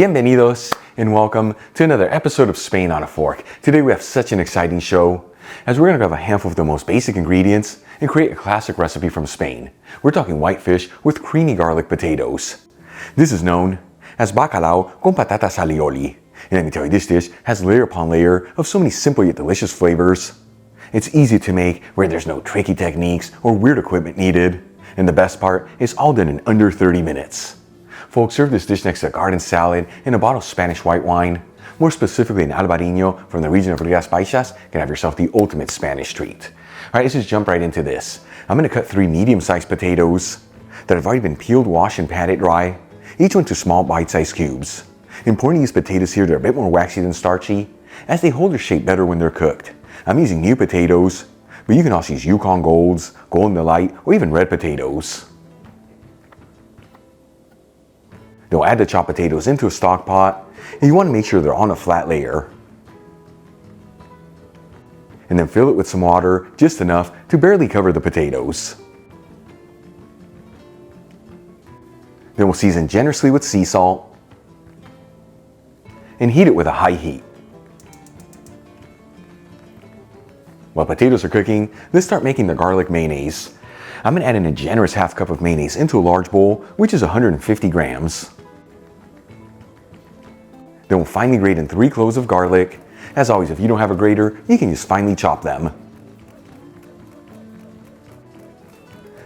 Bienvenidos and welcome to another episode of Spain on a Fork. Today we have such an exciting show as we're going to grab a handful of the most basic ingredients and create a classic recipe from Spain. We're talking white fish with creamy garlic potatoes. This is known as Bacalao con Patatas Alioli. And let me tell you, this dish has layer upon layer of so many simple yet delicious flavors. It's easy to make where there's no tricky techniques or weird equipment needed. And the best part is all done in under 30 minutes. Folks, serve this dish next to a garden salad and a bottle of Spanish white wine. More specifically, an albariño from the region of Rías Baixas can have yourself the ultimate Spanish treat. Alright, let's just jump right into this. I'm going to cut 3 medium-sized potatoes that have already been peeled, washed, and patted dry, each one to small bite-sized cubes. Important to use potatoes here that are a bit more waxy than starchy, as they hold their shape better when they're cooked. I'm using new potatoes, but you can also use Yukon Golds, Golden Delight, or even red potatoes. Then we'll add the chopped potatoes into a stock pot, and you want to make sure they're on a flat layer. And then fill it with some water, just enough to barely cover the potatoes. Then we'll season generously with sea salt and heat it with a high heat. While potatoes are cooking, let's start making the garlic mayonnaise. I'm going to add in a generous half cup of mayonnaise into a large bowl, which is 150 grams. Then we'll finely grate in 3 cloves of garlic. As always, if you don't have a grater, you can just finely chop them.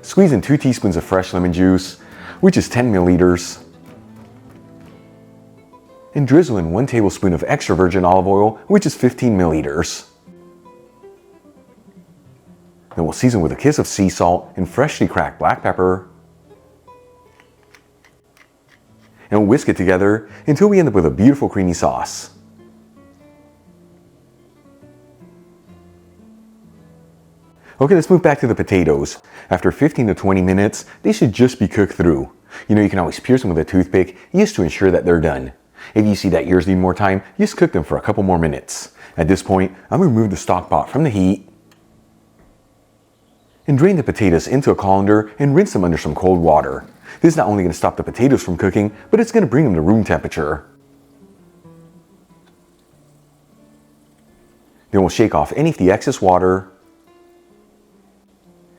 Squeeze in 2 teaspoons of fresh lemon juice, which is 10 milliliters. And drizzle in 1 tablespoon of extra virgin olive oil, which is 15 milliliters. Then we'll season with a kiss of sea salt and freshly cracked black pepper. And we'll whisk it together until we end up with a beautiful creamy sauce. Okay, let's move back to the potatoes. After 15 to 20 minutes, they should just be cooked through. You know, you can always pierce them with a toothpick just to ensure that they're done. If you see that yours need more time, just cook them for a couple more minutes. At this point, I'm going to remove the stock pot from the heat and drain the potatoes into a colander and rinse them under some cold water. This is not only going to stop the potatoes from cooking, but it's going to bring them to room temperature. Then we'll shake off any of the excess water.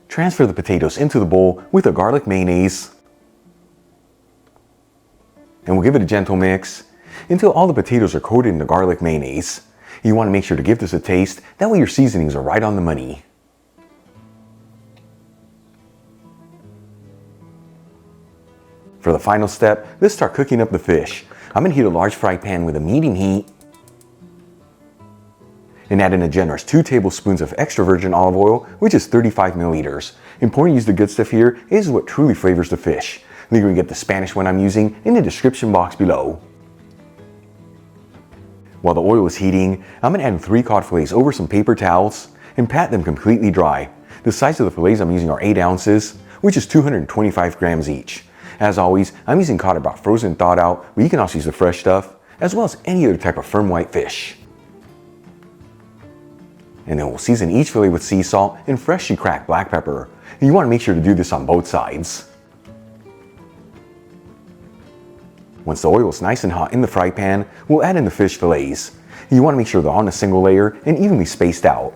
Transfer the potatoes into the bowl with the garlic mayonnaise. And we'll give it a gentle mix until all the potatoes are coated in the garlic mayonnaise. You want to make sure to give this a taste, that way your seasonings are right on the money. For the final step, let's start cooking up the fish. I'm going to heat a large fry pan with a medium heat and add in a generous 2 tablespoons of extra virgin olive oil, which is 35 milliliters. Important to use the good stuff here. This is what truly flavors the fish. You're going to get the Spanish one I'm using in the description box below. While the oil is heating, I'm going to add 3 cod fillets over some paper towels and pat them completely dry. The size of the fillets I'm using are 8 ounces, which is 225 grams each. As always, I'm using cod I bought frozen and thawed out, but you can also use the fresh stuff, as well as any other type of firm white fish. And then we'll season each fillet with sea salt and freshly cracked black pepper. And you want to make sure to do this on both sides. Once the oil is nice and hot in the fry pan, we'll add in the fish fillets. You want to make sure they're on a single layer and evenly spaced out.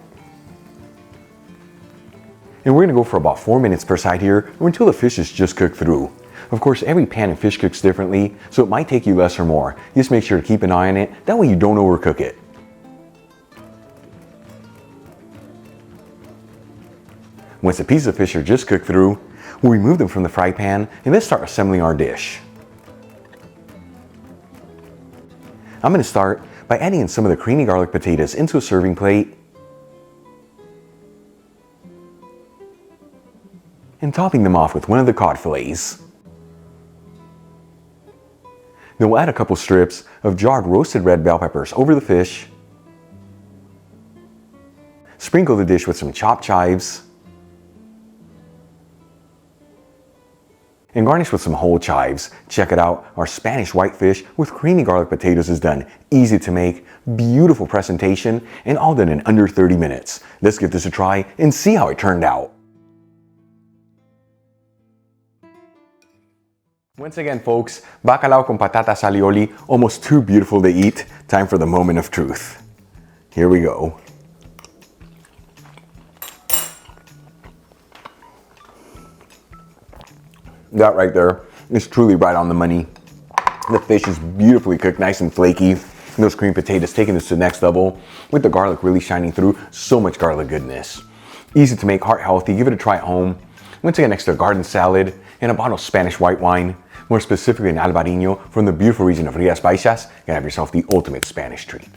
And we're going to go for about 4 minutes per side here, or until the fish is just cooked through. Of course, every pan and fish cooks differently, so it might take you less or more. Just make sure to keep an eye on it, that way you don't overcook it. Once the pieces of fish are just cooked through, we'll remove them from the fry pan and let's start assembling our dish. I'm going to start by adding in some of the creamy garlic potatoes into a serving plate and topping them off with one of the cod fillets. Then we'll add a couple strips of jarred roasted red bell peppers over the fish. Sprinkle the dish with some chopped chives. And garnish with some whole chives. Check it out, our Spanish white fish with creamy garlic potatoes is done. Easy to make, beautiful presentation, and all done in under 30 minutes. Let's give this a try and see how it turned out. Once again, folks, bacalao con patatas alioli, almost too beautiful to eat. Time for the moment of truth. Here we go. That right there is truly right on the money. The fish is beautifully cooked, nice and flaky. And those cream potatoes taking this to the next level with the garlic really shining through. So much garlic goodness. Easy to make, heart healthy. Give it a try at home. Once again, next to a garden salad and a bottle of Spanish white wine, more specifically an Albarino from the beautiful region of Rias Baixas, you can have yourself the ultimate Spanish treat.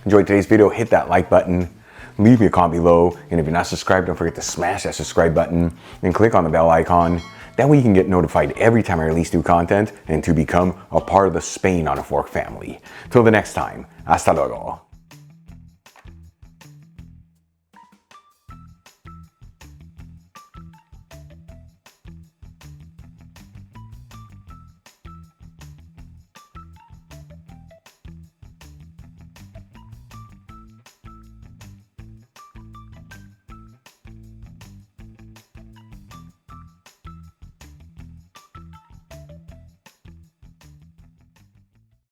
Enjoyed today's video, hit that like button, leave me a comment below, and if you're not subscribed, don't forget to smash that subscribe button and click on the bell icon. That way you can get notified every time I release new content and to become a part of the Spain on a Fork family. Till the next time, hasta luego.